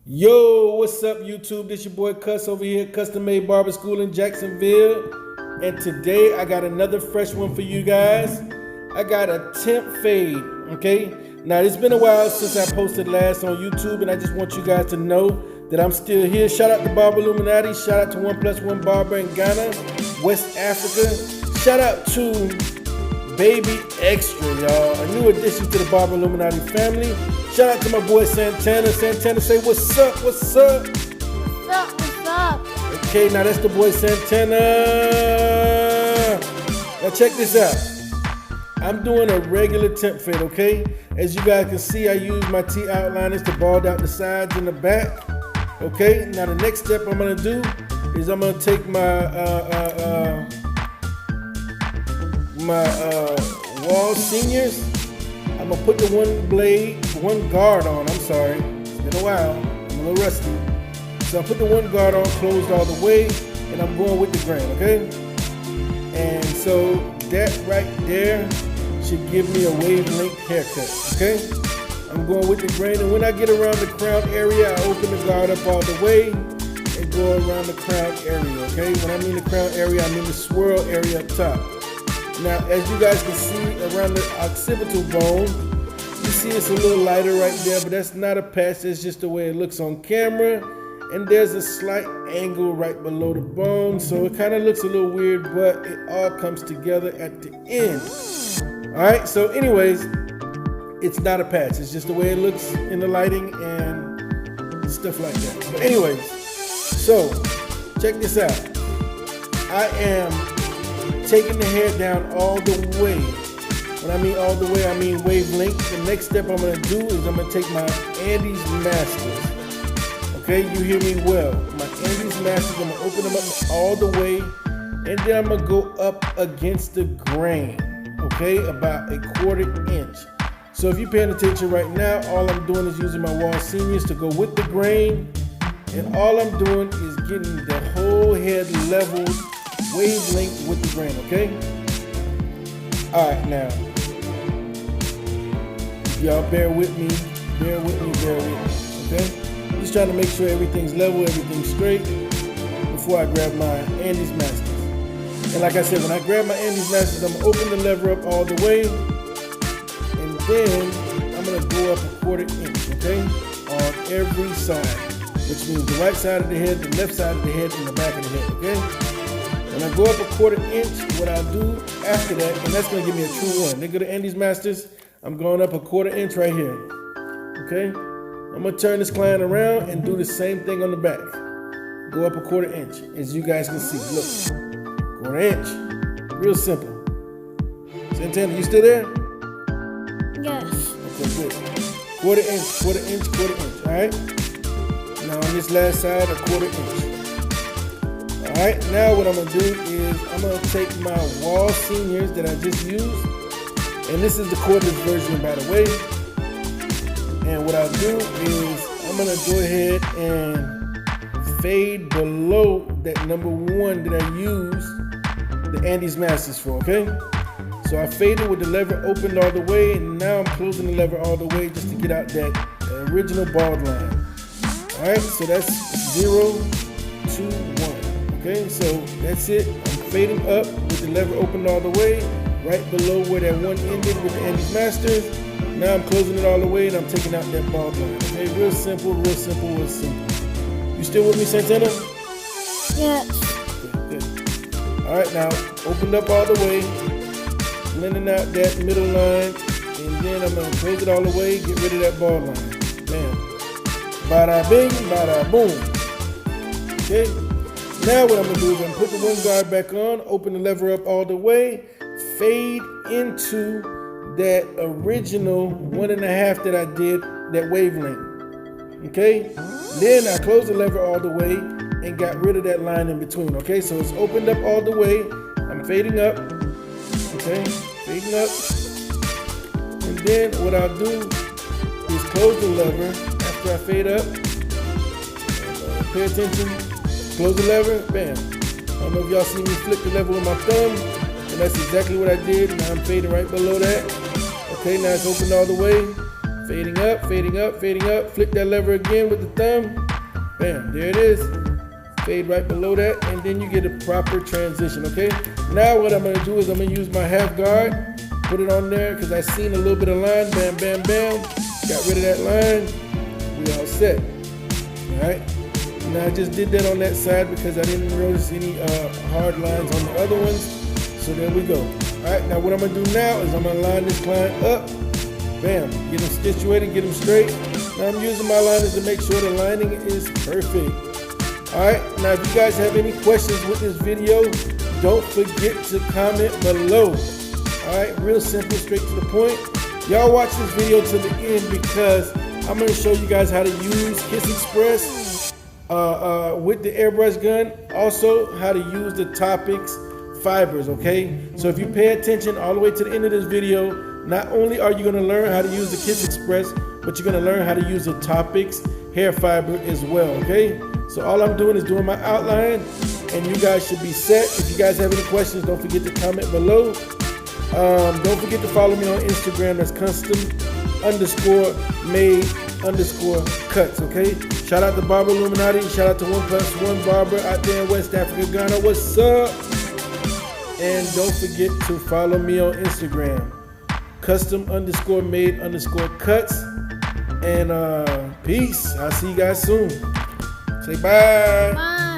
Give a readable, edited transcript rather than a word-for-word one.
Yo, what's up YouTube? This your boy Cuss over here, Custom Made Barber School in Jacksonville. And today I got another fresh one for you guys. I got a temp fade, okay? Now it's been a while since I posted last on YouTube, and I just want you guys to know that I'm still here. Shout out to Barber Illuminati, shout out to 1+1 Barber in Ghana, West Africa. Shout out to Baby Extra, y'all. A new addition to the Barber Illuminati family. Shout out to my boy Santana. Santana, say what's up, what's up? What's up, what's up? Okay, now that's the boy Santana. Now check this out. I'm doing a regular temp fade, okay? As you guys can see, I use my T outliners to bald out the sides and the back. Okay, now the next step I'm gonna do is I'm gonna take my wahl seniors. I'm gonna put the one guard on. I'm sorry, it's been a while. I'm a little rusty. So I put the one guard on, closed all the way, and I'm going with the grain, okay? And so that right there should give me a wavelength haircut, okay? I'm going with the grain, and when I get around the crown area, I open the guard up all the way and go around the crown area, okay? When I mean the crown area, I mean the swirl area up top. Now, as you guys can see around the occipital bone, you see it's a little lighter right there, but that's not a patch, that's just the way it looks on camera. And there's a slight angle right below the bone, so it kind of looks a little weird, but it all comes together at the end. All right, so anyways, it's not a patch, it's just the way it looks in the lighting and stuff like that. But anyways, so check this out. I am taking the hair down all the way. When I mean all the way, I mean wavelength. The next step I'm gonna do is I'm gonna take my Andis Masters. Okay, you hear me well. My Andis Masters, I'm gonna open them up all the way, and then I'm gonna go up against the grain, okay, about a 1/4 inch. So if you're paying attention right now, all I'm doing is using my wahl seniors to go with the grain, and all I'm doing is getting the whole head leveled wavelength with the grain, okay? All right, now, y'all bear with me, okay? I'm just trying to make sure everything's level, everything's straight before I grab my Andis Masters. And like I said, when I grab my Andis Masters, I'm gonna open the lever up all the way, and then I'm gonna go up a 1/4 inch, okay? On every side, which means the right side of the head, the left side of the head, and the back of the head, okay? When I go up a 1/4 inch, what I'll do after that, and that's gonna give me a true one. They go to Andis Masters, I'm going up a 1/4 inch right here, okay? I'm gonna turn this client around and do the same thing on the back. Go up a 1/4 inch, as you guys can see, look. 1/4 inch, real simple. Santana, you still there? Yes. Okay, good. 1/4 inch, 1/4 inch, 1/4 inch, all right? Now on this last side, a 1/4 inch. All right, now what I'm gonna do is I'm gonna take my wahl seniors that I just used, and this is the cordless version, by the way. And what I'll do is I'm gonna go ahead and fade below that number 1 that I used the Andis Masters for, okay? So I faded with the lever opened all the way, and now I'm closing the lever all the way just to get out that original bald line. All right, so that's 0, 2, 1. Okay, so that's it. I'm fading up with the lever opened all the way, right below where that one ended with the Andis Masters. Now I'm closing it all the way, and I'm taking out that bald line. Okay, real simple, real simple, real simple. You still with me, Santana? Yes. Good. All right, now opened up all the way, blending out that middle line, and then I'm gonna close it all the way, get rid of that bald line. Bam. Bada bing, bada boom. Okay. Now what I'm gonna do is I'm gonna put the one guard back on, open the lever up all the way, fade into that original 1.5 that I did, that wavelength. Okay? Then I closed the lever all the way and got rid of that line in between. Okay, so it's opened up all the way. I'm fading up. Okay, fading up. And then what I'll do is close the lever after I fade up. Pay attention. Close the lever, bam. I don't know if y'all see me flip the lever with my thumb, and that's exactly what I did. Now I'm fading right below that. Okay, now it's opened all the way. fading up, fading up, fading up. Flip that lever again with the thumb. Bam, there it is. Fade right below that, and then you get a proper transition, okay? Now what I'm gonna do is I'm gonna use my half guard, put it on there, because I seen a little bit of line, bam, bam, bam. Got rid of that line, we all set, all right? Now I just did that on that side because I didn't notice any hard lines on the other ones, so there we go. All right, now what I'm gonna do now is I'm gonna line this client up, bam, get them situated, get them straight. Now I'm using my liners to make sure the lining is perfect. All right, now if you guys have any questions with this video, don't forget to comment below. All right, real simple, straight to the point. Y'all watch this video to the end because I'm gonna show you guys how to use Kiss Express with the airbrush gun. Also, how to use the Topics fibers, okay? So if you pay attention all the way to the end of this video, not only are you gonna learn how to use the Kiss Express, but you're gonna learn how to use the Topics hair fiber as well, okay? So all I'm doing is doing my outline, and you guys should be set. If you guys have any questions, don't forget to comment below. Don't forget to follow me on Instagram. That's custom_made_cuts, okay? Shout out to Barber Illuminati. Shout out to 1+1 Barber out there in West Africa, Ghana. What's up? And don't forget to follow me on Instagram. Custom_made_cuts. And peace. I'll see you guys soon. Say bye. Bye.